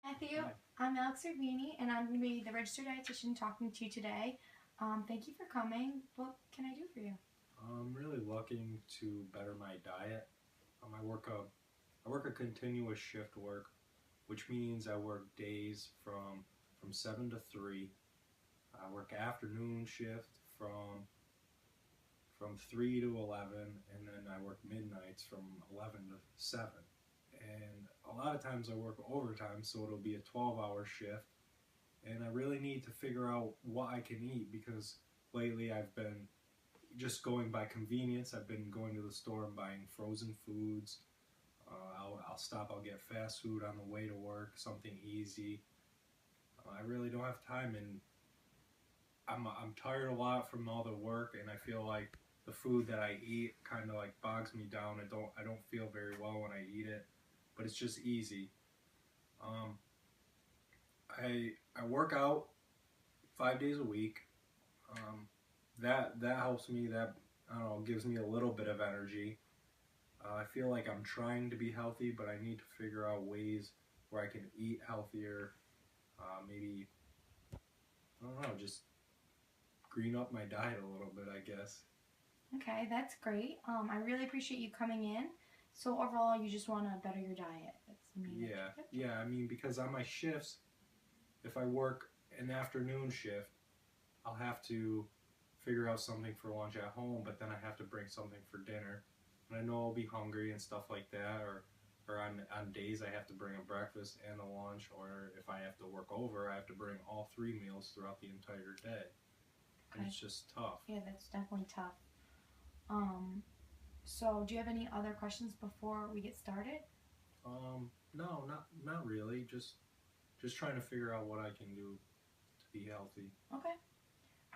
Matthew, Hi. I'm Alex Urbini, and I'm going to be the registered dietitian talking to you today. Thank you for coming. What can I do for you? I'm really looking to better my diet. I work a continuous shift work, which means I work days from 7 to 3. I work afternoon shift from 3 to 11, and then I work midnights from 11 to 7. And a lot of times I work overtime, so it'll be a 12-hour shift. And I really need to figure out what I can eat because lately I've been just going by convenience. I've been going to the store and buying frozen foods. I'll stop. I'll get fast food on the way to work, something easy. I really don't have time, and I'm tired a lot from all the work, and I feel like the food that I eat kind of like bogs me down. I don't feel very well when I eat it, but it's just easy. Um, I work out 5 days a week. Um, that helps me. That I don't know, gives me a little bit of energy. I feel like I'm trying to be healthy, but I need to figure out ways where I can eat healthier. Maybe I don't know, just green up my diet a little bit, I guess. Okay, that's great. I really appreciate you coming in. So overall, you just want to better your diet. That's the main Yeah, objective. yeah. I mean, because on my shifts, if I work an afternoon shift, I'll have to figure out something for lunch at home, but then I have to bring something for dinner. And I know I'll be hungry and stuff like that, or on days I have to bring a breakfast and a lunch, or if I have to work over, I have to bring all 3 meals throughout the entire day. And Okay. it's just tough. Yeah, that's definitely tough. Um, so do you have any other questions before we get started? No, not really. Just trying to figure out what I can do to be healthy. Okay.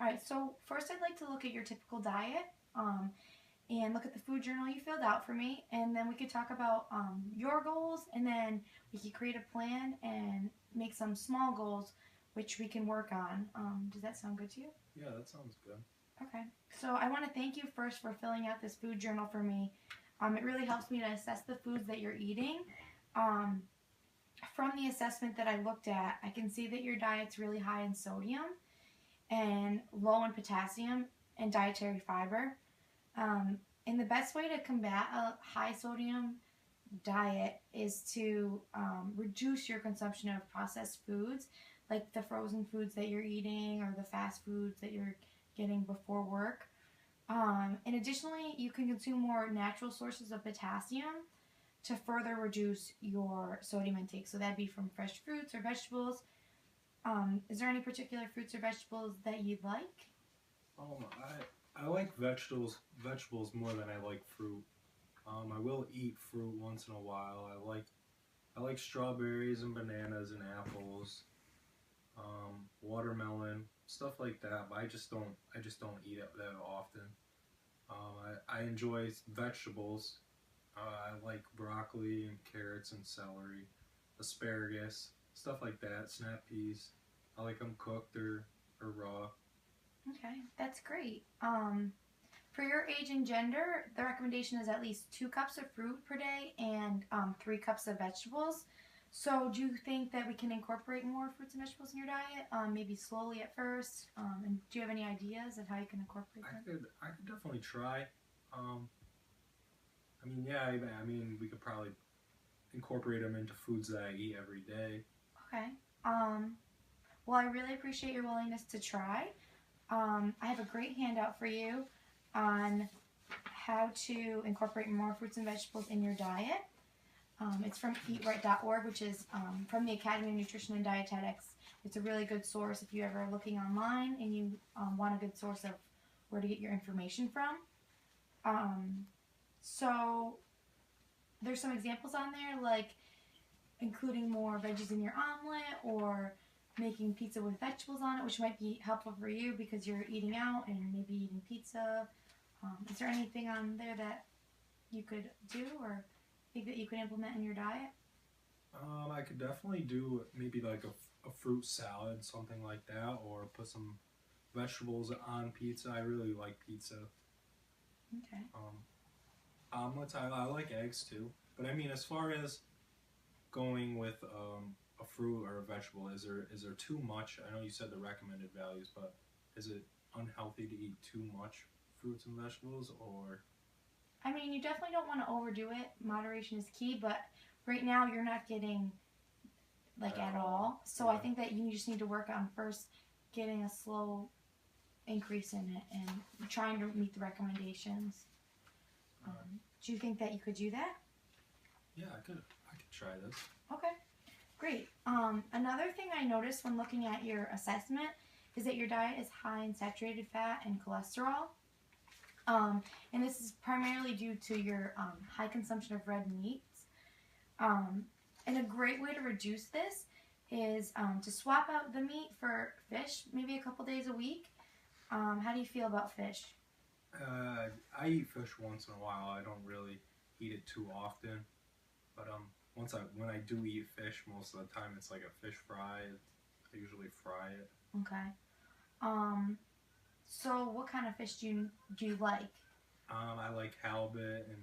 All right. So first, I'd like to look at your typical diet. And look at the food journal you filled out for me, and then we could talk about your goals, and then we could create a plan and make some small goals which we can work on. Does that sound good to you? Yeah, that sounds good. Okay. So I want to thank you first for filling out this food journal for me. It really helps me to assess the foods that you're eating. Um, from the assessment that I looked at, I can see that your diet's really high in sodium and low in potassium and dietary fiber. Um, and the best way to combat a high sodium diet is to reduce your consumption of processed foods, like the frozen foods that you're eating or the fast foods that you're getting before work. And additionally, you can consume more natural sources of potassium to further reduce your sodium intake. So that'd be from fresh fruits or vegetables. Is there any particular fruits or vegetables that you'd like? I like vegetables more than I like fruit. I will eat fruit once in a while. I like strawberries and bananas and apples, watermelon, stuff like that. But I just don't eat it that often. I enjoy vegetables. I like broccoli and carrots and celery, asparagus, stuff like that. Snap peas. I like them cooked or raw. Okay, that's great. For your age and gender, the recommendation is at least 2 cups of fruit per day and 3 cups of vegetables. So, do you think that we can incorporate more fruits and vegetables in your diet? Maybe slowly at first. And do you have any ideas of how you can incorporate I them? could I could definitely try. Um, I mean, yeah, I mean, we could probably incorporate them into foods that I eat every day. Okay. Um, well, I really appreciate your willingness to try. I have a great handout for you on how to incorporate more fruits and vegetables in your diet. It's from eatright.org, which is from the Academy of Nutrition and Dietetics. It's a really good source if you're ever looking online and you want a good source of where to get your information from. So there's some examples on there, like including more veggies in your omelet or making pizza with vegetables on it, which might be helpful for you because you're eating out and maybe eating pizza. Is there anything on there that you could do or think that you could implement in your diet? I could definitely do maybe like a fruit salad, something like that, or put some vegetables on pizza. I really like pizza. Okay. Omelets, I like eggs too. But I mean, as far as going with a fruit or a vegetable, is there too much? I know you said the recommended values, but is it unhealthy to eat too much fruits and vegetables, or? I mean, you definitely don't want to overdo it. Moderation is key, but right now you're not getting like at all. So I Yeah. think that you just need to work on first getting a slow increase in it and trying to meet the recommendations. Do you think that you could do that? Yeah, I could try this. Okay, great. Another thing I noticed when looking at your assessment is that your diet is high in saturated fat and cholesterol. And this is primarily due to your high consumption of red meats. And a great way to reduce this is to swap out the meat for fish, maybe a couple days a week. How do you feel about fish? I eat fish once in a while. I don't really eat it too often, but when I do eat fish, most of the time it's like a fish fry. I usually fry it. Okay. So what kind of fish do you like? I like halibut and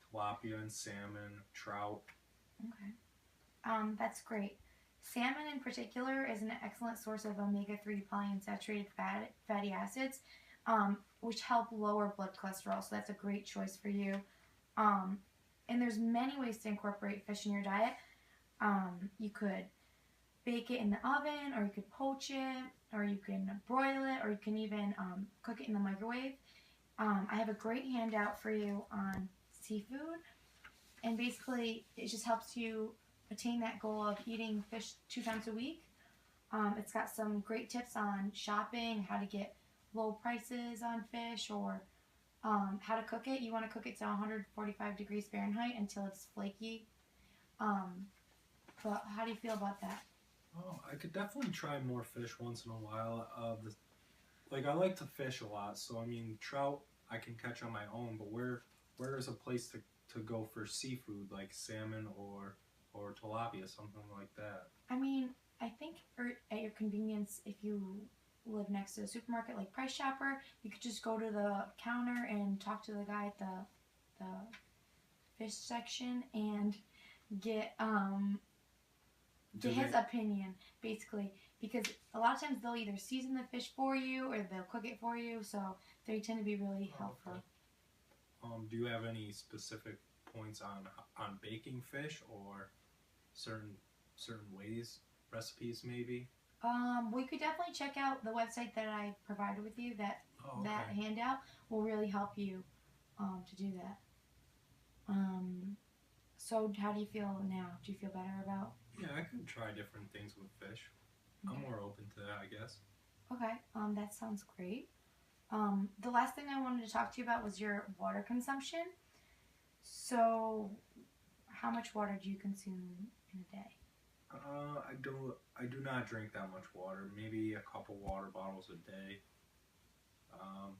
tilapia and salmon, trout. Okay. That's great. Salmon in particular is an excellent source of omega-3 polyunsaturated fatty acids, which help lower blood cholesterol. So that's a great choice for you. And there's many ways to incorporate fish in your diet. You could bake it in the oven, or you could poach it, or you can broil it, or you can even cook it in the microwave. I have a great handout for you on seafood, and basically it just helps you attain that goal of eating fish 2 times a week. It's got some great tips on shopping, how to get low prices on fish, or how to cook it. You want to cook it to 145 degrees Fahrenheit until it's flaky. But how do you feel about that? Oh, I could definitely try more fish once in a while. Like I like to fish a lot, so I mean trout I can catch on my own. But where is a place to go for seafood like salmon or tilapia, something like that? I mean, I think at your convenience, if you live next to a supermarket like Price Chopper, you could just go to the counter and talk to the guy at the fish section and get his opinion, basically, because a lot of times they'll either season the fish for you or they'll cook it for you, so they tend to be really helpful. Okay. Do you have any specific points on baking fish, or certain ways, recipes maybe? We could definitely check out the website that I provided with you. Oh, okay. That handout will really help you to do that. So how do you feel now? Do you feel better about? Yeah, I could try different things with fish. Okay. I'm more open to that, I guess. Okay, that sounds great. The last thing I wanted to talk to you about was your water consumption. So, how much water do you consume in a day? I do not drink that much water. Maybe a couple water bottles a day. I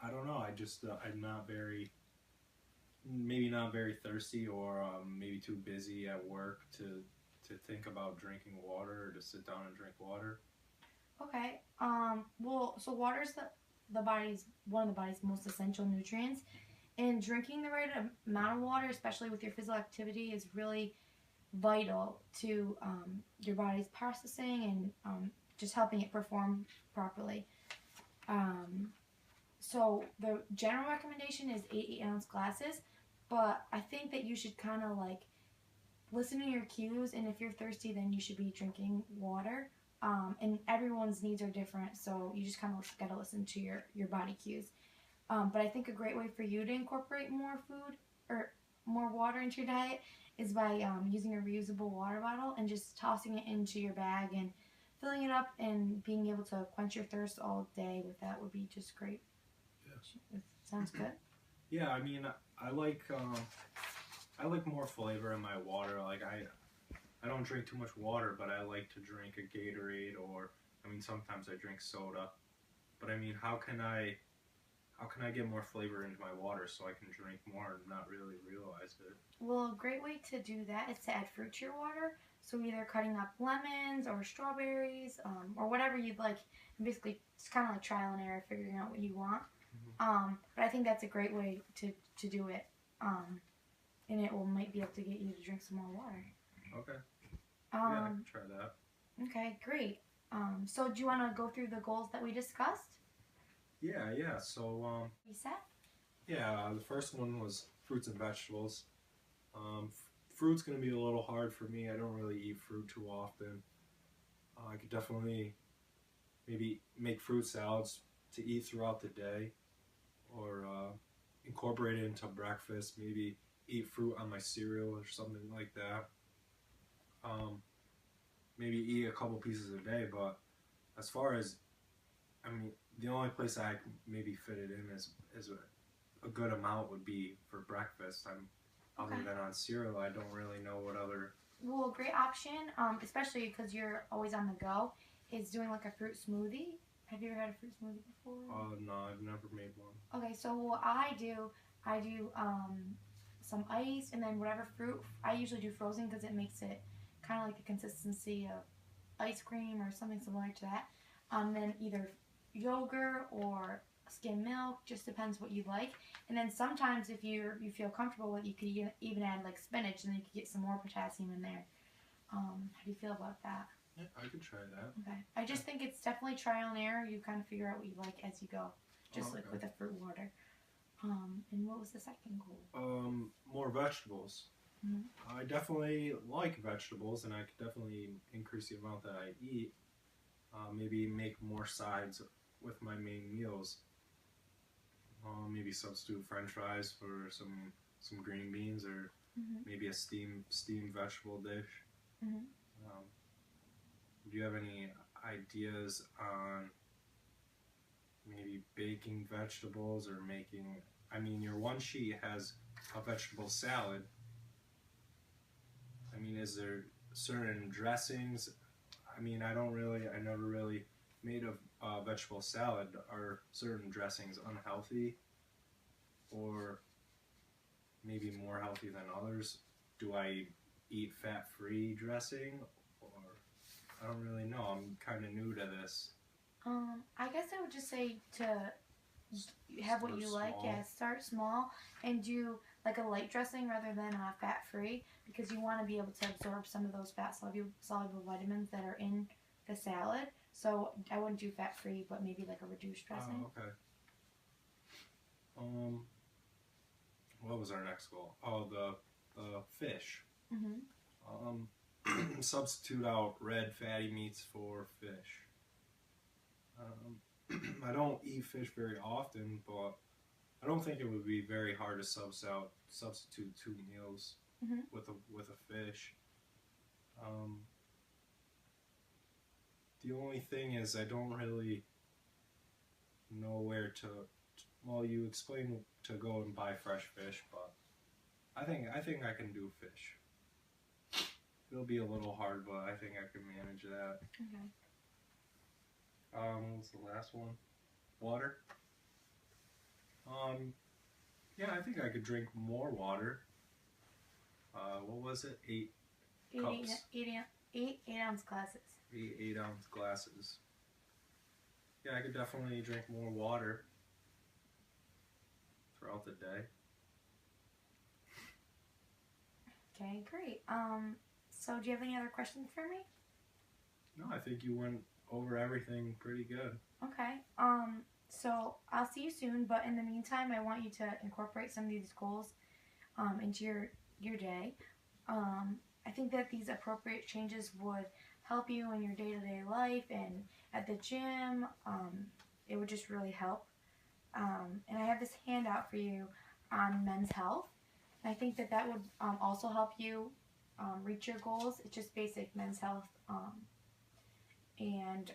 don't know. I'm not very, maybe not very thirsty, or maybe too busy at work to think about drinking water or to sit down and drink water. Okay. Well, so water is one of the body's most essential nutrients, and drinking the right amount of water, especially with your physical activity, is really vital to your body's processing and just helping it perform properly. So the general recommendation is 8-ounce glasses, but I think that you should kind of like listen to your cues, and if you're thirsty, then you should be drinking water. And everyone's needs are different, so you just kind of got to listen to your body cues. But I think a great way for you to incorporate more food or more water into your diet is by using a reusable water bottle and just tossing it into your bag and filling it up, and being able to quench your thirst all day with that would be just great. Yeah. Sounds good. Yeah, I mean, I like more flavor in my water. Like I don't drink too much water, but I like to drink a Gatorade, or I mean sometimes I drink soda. But I mean, how can I get more flavor into my water so I can drink more and not really realize it? Well, a great way to do that is to add fruit to your water. So either cutting up lemons or strawberries, or whatever you'd like. And basically, it's kind of like trial and error, figuring out what you want. Mm-hmm. But I think that's a great way to do it. And it might be able to get you to drink some more water. Okay. Yeah, I can try that. Okay, great. So do you want to go through the goals that we discussed? Yeah. So, You set? yeah, the first one was fruits and vegetables. Fruit's gonna be a little hard for me. I don't really eat fruit too often. I could definitely maybe make fruit salads to eat throughout the day, or incorporate it into breakfast. Maybe eat fruit on my cereal or something like that. Um, Maybe eat a couple pieces a day. But as far as, I mean, the only place I can maybe fit it in is a good amount would be for breakfast. Other Okay. than on cereal, I don't really know what other. Well, a great option, especially because you're always on the go, is doing like a fruit smoothie. Have you ever had a fruit smoothie before? No, I've never made one. Okay, so what I do some ice and then whatever fruit. I usually do frozen because it makes it kind of like the consistency of ice cream or something similar to that. Then either yogurt or skim milk, just depends what you like. And then sometimes if you feel comfortable with it, you could even add like spinach, and then you could get some more potassium in there. How do you feel about that? Yeah, I could try that. Okay, I just think it's definitely trial and error. You kind of figure out what you like as you go, just like Okay. with the fruit water. And what was the second goal? More vegetables. Mhm. I definitely like vegetables, and I could definitely increase the amount that I eat. Maybe make more sides with my main meals. Maybe substitute French fries for some green beans, or Mhm. maybe a steamed vegetable dish. Mhm. Um, do you have any ideas on maybe baking vegetables or making? I mean, your one sheet has a vegetable salad. I mean, is there certain dressings? I mean, I never really made a vegetable salad. Are certain dressings unhealthy, or maybe more healthy than others? Do I eat fat-free dressing, or I don't really know. I'm kind of new to this. I guess I would just say to have what Start you like. small. Yeah, start small and do like a light dressing rather than fat free, because you want to be able to absorb some of those fat soluble vitamins that are in the salad. So I wouldn't do fat free, but maybe like a reduced dressing. Oh, okay. Um, what was our next goal? Oh, the fish. Mhm. Um, Substitute out red fatty meats for fish. I don't eat fish very often, but I don't think it would be very hard to substitute 2 meals Mhm. with a fish. Um, the only thing is I don't really know where to. Well, you explain to go and buy fresh fish, but I think I can do fish. It'll be a little hard, but I think I can manage that. Okay. What was the last one? Water. Um, yeah, I think I could drink more water. What was it? Eight Eight, cups. eight ounce glasses. 8 ounce glasses. Yeah, I could definitely drink more water throughout the day. Okay, great. So do you have any other questions for me? No, I think you went over everything pretty good. Okay. So I'll see you soon, but in the meantime, I want you to incorporate some of these goals into your day. I think that these appropriate changes would help you in your day-to-day life and at the gym. It would just really help. And I have this handout for you on men's health. And I think that that would also help you reach your goals. It's just basic men's health. And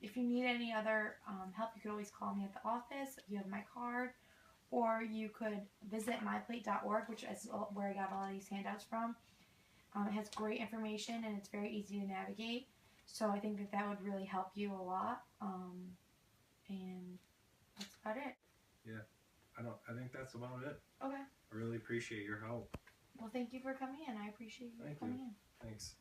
if you need any other help, you could always call me at the office. You have my card. Or you could visit myplate.org, which is where I got all these handouts from. It has great information and it's very easy to navigate. So I think that that would really help you a lot. And that's about it. Yeah, I think that's about it. Okay. I really appreciate your help. Well, thank you for coming in. I appreciate you coming in. Thanks.